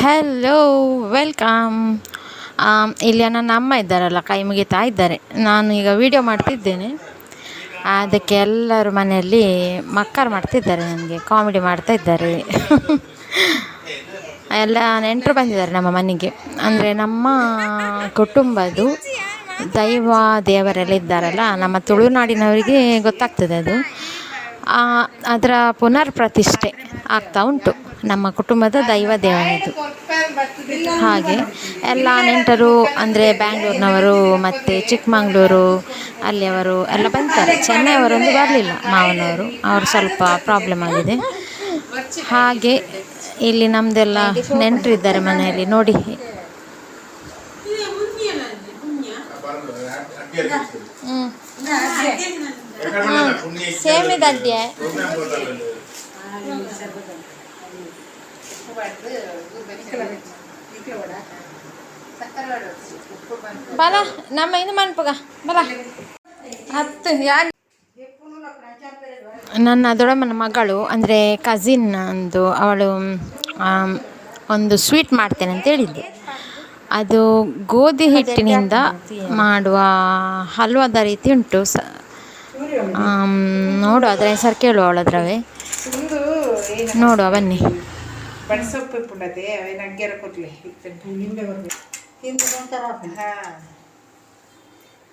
Hello, welcome. ಇಲ್ಲಿ ನನ್ನ ಅಮ್ಮ ಇದ್ದಾರಲ್ಲ, ಕೈ ಮುಗಿತಾ ಇದ್ದಾರೆ. ನಾನು ಈಗ ವಿಡಿಯೋ ಮಾಡ್ತಿದ್ದೇನೆ. ಅದಕ್ಕೆ ಎಲ್ಲರೂ ಮನೆಯಲ್ಲಿ ಮಕ್ಕಳು ಮಾಡ್ತಿದ್ದಾರೆ, ನನಗೆ ಕಾಮಿಡಿ ಮಾಡ್ತಾ ಇದ್ದಾರೆ. ಎಲ್ಲ ನೆಂಟರು ಬಂದಿದ್ದಾರೆ ನಮ್ಮ ಮನೆಗೆ. ಅಂದರೆ ನಮ್ಮ ಕುಟುಂಬದ್ದು ದೈವ ದೇವರೆಲ್ಲ ಇದ್ದಾರಲ್ಲ, ನಮ್ಮ ತುಳುನಾಡಿನವರಿಗೆ ಗೊತ್ತಾಗ್ತದೆ ಅದು. ಅದರ ಪುನರ್ ಪ್ರತಿಷ್ಠೆ ಆಗ್ತಾ ಉಂಟು ನಮ್ಮ ಕುಟುಂಬದ ದೈವ ದೇವನದು. ಹಾಗೆ ಎಲ್ಲ ನೆಂಟರು ಅಂದರೆ ಬ್ಯಾಂಗ್ಳೂರಿನವರು ಮತ್ತು ಚಿಕ್ಕಮಂಗ್ಳೂರು ಅಲ್ಲಿಯವರು ಎಲ್ಲ ಬಂತಾರೆ. ಚೆನ್ನೈಯವರೊಂದು ಬರಲಿಲ್ಲ, ಮಾವನವರು, ಅವರು ಸ್ವಲ್ಪ ಪ್ರಾಬ್ಲಮ್ ಆಗಿದೆ. ಹಾಗೆ ಇಲ್ಲಿ ನಮ್ಮದೆಲ್ಲ ನೆಂಟರು ಇದ್ದಾರೆ ಮನೆಯಲ್ಲಿ ನೋಡಿ. ಸೇಮ್ ಇದಡ್ಡೆ ಬಲ ನಮ್ಮ ಇದು ಮನ್ಪಗ ಬಲ ಹತ್ತು ಯಾರು. ನನ್ನ ದೊಡ್ಡಮ್ಮನ ಮಗಳು ಅಂದರೆ ಕಸಿನ್ ಅಂದು ಅವಳು ಒಂದು ಸ್ವೀಟ್ ಮಾಡ್ತೇನೆ ಅಂತ ಹೇಳಿದ್ದೆ. ಅದು ಗೋಧಿ ಹಿಟ್ಟಿನಿಂದ ಮಾಡುವ ಹಲ್ವಾದ ರೀತಿ ಉಂಟು. ನೋಡು ಅದರ ಹೆಸರು ಕೇಳುವ ಅವಳದ್ರವೇ ನೋಡುವ ಬನ್ನಿ. ಬಡ್ಸೊಪ್ಪು ಪುಂಡದೆ ನಗ್ಗೆರ ಕೊಡ್ಲಿ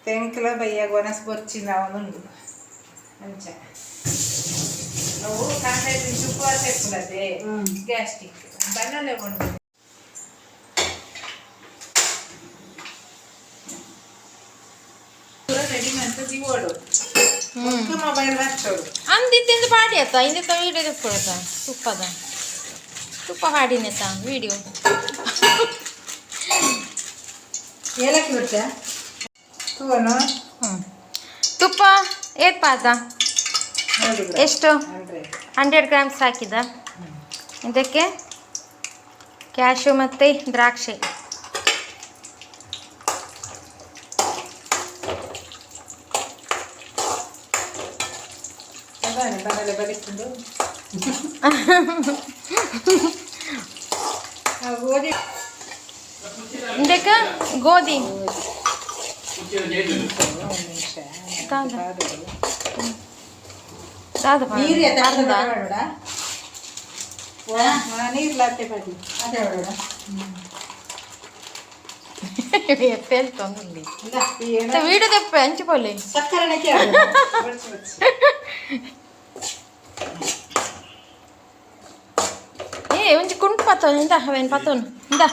ತೆಂಕಲ ಬಯ್ಯಾಗ ಒನಸ್ ಬೊಚ್ಚಿನ ಅವನುಂಡು ಅಂಚ ನಾವು ಕಾಂತಾಯ್ತು ಶುಕ್ರವಾರ ತೆಪ್ಪುಂಡದೆ ಗ್ಯಾಸ್ಟಿಕ್ ಬನ್ನಲೆ ಕೊಂಡು ರೆಡಿ ಮಾಡ್ತಾ ಜೀವೋಡು ಮೊಬೈಲ್ ಹಚ್ಚೋಡು ಅಂದಿದ್ದು ಪಾಡಿ ಆಯ್ತಾ ಇಂದಿತ್ತ ವೀಡಿಯೋ ತೆಕ್ಕೊಡತ್ತ ತುಪ್ಪ ಹಾಡಿನೆತ್ತ ವೀಡಿಯೋ ಏಲಕ್ಕಿ ಬಿಡ್ತ ತೂವನು ತುಪ್ಪ ಏತ್ ಪಾತ ಎಷ್ಟು 100 ಗ್ರಾಮ್ಸ್ ಹಾಕಿದ. ಇದಕ್ಕೆ ಕ್ಯಾಶು ಮತ್ತು ದ್ರಾಕ್ಷಿ ಇದಕ್ಕೆ ಗೋಧಿ వీడియో తెప్ప ఎంచిపోలే ఏ ఉంచి కుంటు పత్తోను ఇందా అవన్నీ పత్తోను ఇందా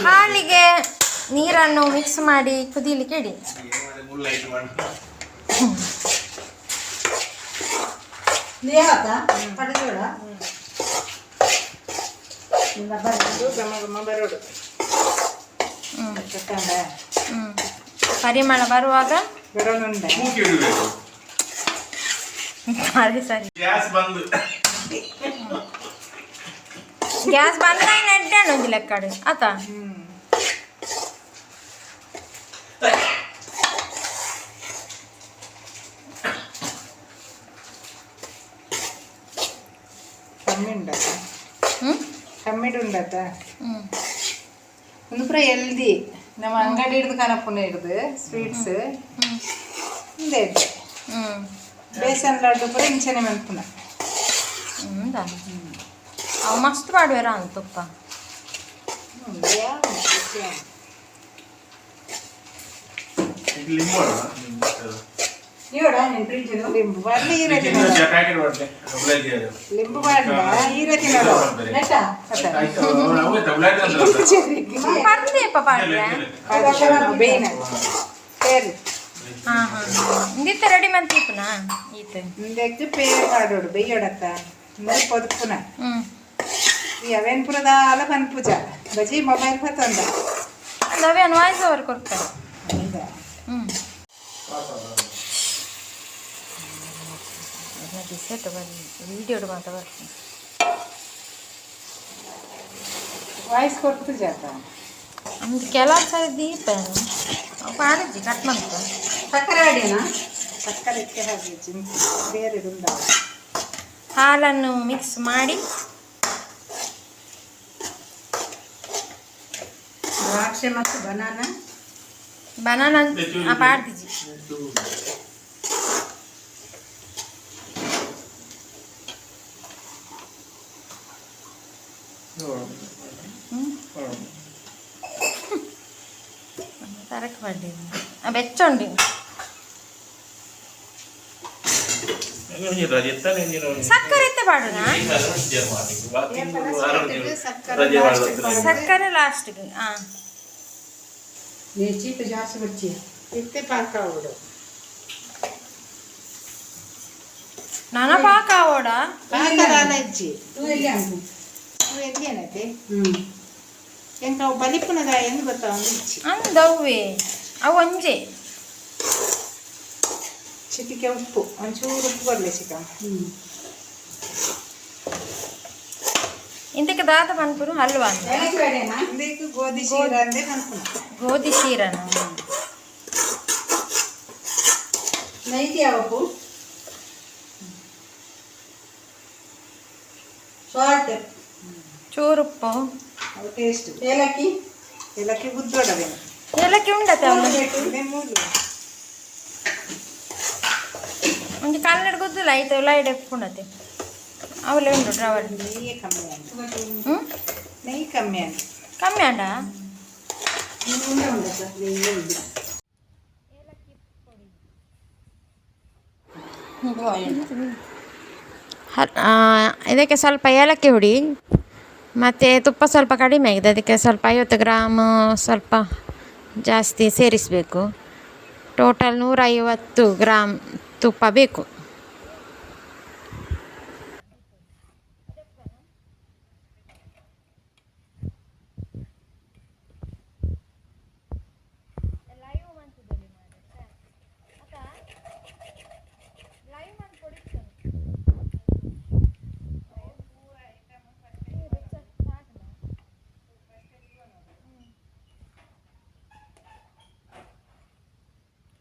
ಹಾಲಿಗೆ ನೀರನ್ನು ಮಿಕ್ಸ್ ಮಾಡಿ ಕುದೀಲಿಕ್ಕೆ ಇಡಿ. ಪರಿಮಳ ಬರುವಾಗ ಸರಿ ಸರಿ ಗ್ಯಾಸ್ ಬಂದ ನೆಡ್ಡಾಣು ಲೆಕ್ಕಡು ಆತ ಕಮ್ಮಿಡು ಉಂಡತ್ತ ಒಂದು ಪುರ ಎಲ್ದಿ ನಮ್ಮ ಅಂಗಡಿ ಹಿಡ್ದು ಕನಪುನ ಹಿಡ್ದು ಸ್ವೀಟ್ಸ್ ಹಿಂದೆ ಬೇಸನ್ ಲಡ್ಡು ಪುರ ಇಂಚನೆ ಮಲ್ಪುನ ಅವು ಮಸ್ತ್ ಮಾಡುವರ ಅಂತ ತುಪ್ಪ ಲಿಂಬು ಬರ್ಲಿ ಈ ರೀತಿ ಲಿಂಬು ಬಾಡ ಈ ರೀತಿ ಬೇಯ್ನ ಸೇರಿ ಇಂದಿತ್ತ ರೆಡಿ ಮಾಡ್ತೀಪನ ಈತ ಇಂದೆಕ್ಕು ಪೇರ್ ಮಾಡೋಡು ಬೆಯ್ಯೋಡತ್ತ ಇಂದ పొదుపున ಅವೇನು ಪುರದ ಅಲ ಪನ್ಪುಜ ಬಜಿ ಮೊಬೈಲ್ ಪತ್ತಂದ ಅದವೇ ವಾಯ್ಸ್ ಓವರ್ ಕೊಡ್ತಾರೆ. ವಿಡಿಯೋ ಮಾತ್ರ ಬರ್ತೀನಿ ವಾಯ್ಸ್ ಕೊಡ್ತು ಜಾತ ನಮ್ದು ಕೆಲವು ಸರಿ ದೀಪ ಪಾಡಿದ್ವಿ ಕಟ್ ಮಾಡ್ತಾ ಸಕ್ಕರೆ ಅಡಿನಾ ಸಕ್ಕರೆಕ್ಕೆ ಹಾಗೆ ಚಿಂತೆ ಬೇರೆ ದುಂಡ. ಹಾಲನ್ನು ಮಿಕ್ಸ್ ಮಾಡಿ ದ್ರಾಕ್ಷಿ ಮತ್ತು ಬನಾನಾ ಪಾಡ್ದಿಜಿ ತರಕ ಪಡ್ಡಿ ಬೆಚ್ಚೊಂಡಿ ಸಕ್ಕರೆ ಎತ್ತ ಪಾಡೋಣ ಸಕ್ಕರೆ ಲಾಸ್ಟ್ಗೆ ಹಾಂ ಚೀಪ ಜಾಸ್ತಿ ಬಚ್ಚಿ ಇತ್ತೆ ಪಾಕ ಅವಡು ನನ್ನ ಪಾಕ ಅವಡ ಪಾಕದಾನ ಇಜ್ಜಿ ಏನೈತೆ ಎಂಕ ಅವು ಬಲಿಪುನದ ಎಂದು ಗೊತ್ತಾ ಒಂದು ಇಚ್ಚಿ ಅಂದವ್ವೆ ಅವು ಒಂಜೆ ಚಿಟಿಕೆ ಉಪ್ಪು ಒಂಚೂರು ಉಪ್ಪು ಬರಲಿ ಚಿಕನ್ ಇಂತಕ್ಕೆ ದಾದ ಪನ್ಪುರು ಹಲ್ವಾ ಇದಕ್ಕೆ ಗೋಧಿ ಶೀರ ಅಂದೆ ಅನ್ಕೊಂಡು ಗೋಧಿ ಶೀರನ ನೈತಿ ಯಾವಪ್ಪು ಸಾಲ್ಟ್ ಚೂರುಪ್ಪು ಅದು ಟೇಸ್ಟ್ ಏಲಕ್ಕಿ ಗುದ್ದೋಡವೇನು ಏಲಕ್ಕಿ ಉಂಡತೆ ಒಂದು ಕಾಲ್ನಡ್ ಗೊತ್ತಿಲ್ಲ ಆಯ್ತು ಲೈಟ್ ಎಪ್ಕೊಂಡತೆ ಅವಲೇ ಉಂಟು ಟ್ರಾವಲ್ ನೆಯ್ಯೇ ಕಮ್ಮಿ ಅಂತ ಹ್ಞೂ ನೆಯ್ಯಿ ಕಮ್ಮಿ ಅಂತ ಕಮ್ಮಿ ಅಂಡ ಇದಕ್ಕೆ ಸ್ವಲ್ಪ ಏಲಕ್ಕಿ ಹುಡಿ ಮತ್ತು ತುಪ್ಪ ಸ್ವಲ್ಪ ಕಡಿಮೆ ಆಗಿದೆ, ಅದಕ್ಕೆ ಸ್ವಲ್ಪ 50 ಗ್ರಾಮ್ ಸ್ವಲ್ಪ ಜಾಸ್ತಿ ಸೇರಿಸಬೇಕು. ಟೋಟಲ್ 150 ಗ್ರಾಮ್ ತುಪ್ಪ ಬೇಕು.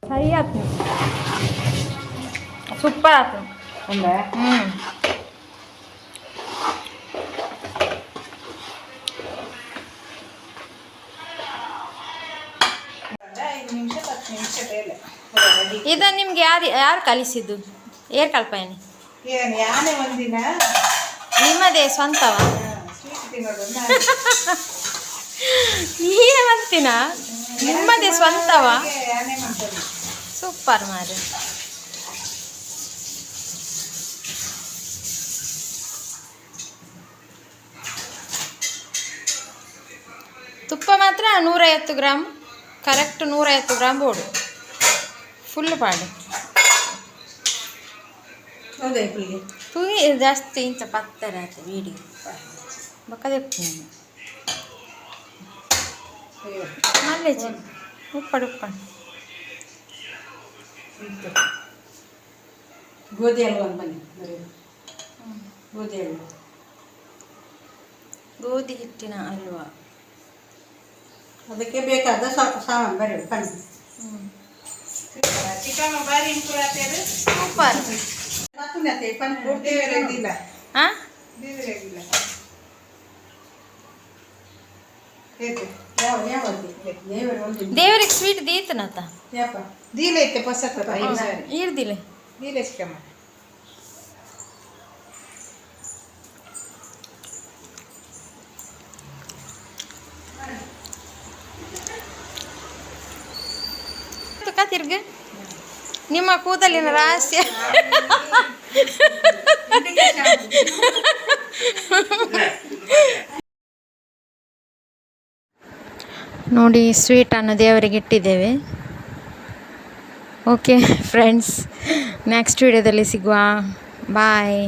ಸರಿ ಆಯ್ತು, ಸೂಪರ್ ಆಯ್ತು. ಹೌದಾ? 5 ನಿಮಿಷ 10 ನಿಮಿಷ ಬೇಳೆ ಇದು ನಿಮ್ಗೆ ಯಾರು ಕಲಿಸಿದ್ದು? ಏರ್ ಕಲ್ಪನೆ ಏನು ಯಾನೇ ಒಂದಿನ ನಿಮ್ಮದೇ ಸ್ವಂತವ? ಸ್ವೀಟ್ ತಿನ್ನೋದು ನೀನೇ ಮಾಡ್ತೀನ? ನಿಮ್ಮದೇ ಸ್ವಂತವ? ಯಾನೇ ಮಾಡ್ತಾರೆ. ಸೂಪರ್ ಮಾರೆ. ತುಪ್ಪ ಮಾತ್ರ 150 ಗ್ರಾಮ್, ಕರೆಕ್ಟ್ 150 ಗ್ರಾಮ್ ಬೋಡು ಫುಲ್ ಪಾಡು. ಹೌದಾ ಇಪ್ಪಲಿಗೆ ತುಗಿ ಜಾಸ್ತಿ ಇಂಚ ಪತ್ತರ ಆಯ್ತು ವೀಡಿಯೋ ಬಕ್ಕದೆ ಮಲ್ಲೇಜಿ ಉಪ್ಪಡು ಗೋಧಿ ಹಲ್ವ ಬನ್ನಿ ಗೋಧಿ ಹಲ್ವ, ಗೋಧಿ ಹಿಟ್ಟಿನ ಹಲ್ವಾ. ಅದಕ್ಕೆ ಬೇಕಾದ ಸಾಮಾನು ಬರೀ ಕಣ್ಣು ಚಿಕನ್ ಬಾರಿ ಇಂಪ್ರೂವ್ ಆಗ್ತದೆ. ಸೂಪರ್. ಹಾಂ ದೇವರಿಗೆ ಸ್ವೀಟ್ ದೀತನತ್ತ ದೀಲೈತೆ ಪಸತ್ತ ಈರ್ದಿಲ್ಲ ದೀಲೆ ಚಿಕಮ್ಮ ತಿರ್ಗ ನಿಮ್ಮ ಕೂದಲಿನ ರಹಸ್ಯ ನೋಡಿ, ಸ್ವೀಟನ್ನು ದೇವರಿಗೆ ಇಟ್ಟಿದ್ದೇವೆ. ಓಕೆ ಫ್ರೆಂಡ್ಸ್, ನೆಕ್ಸ್ಟ್ ವಿಡಿಯೋದಲ್ಲಿ ಸಿಗುವ. ಬಾಯ್.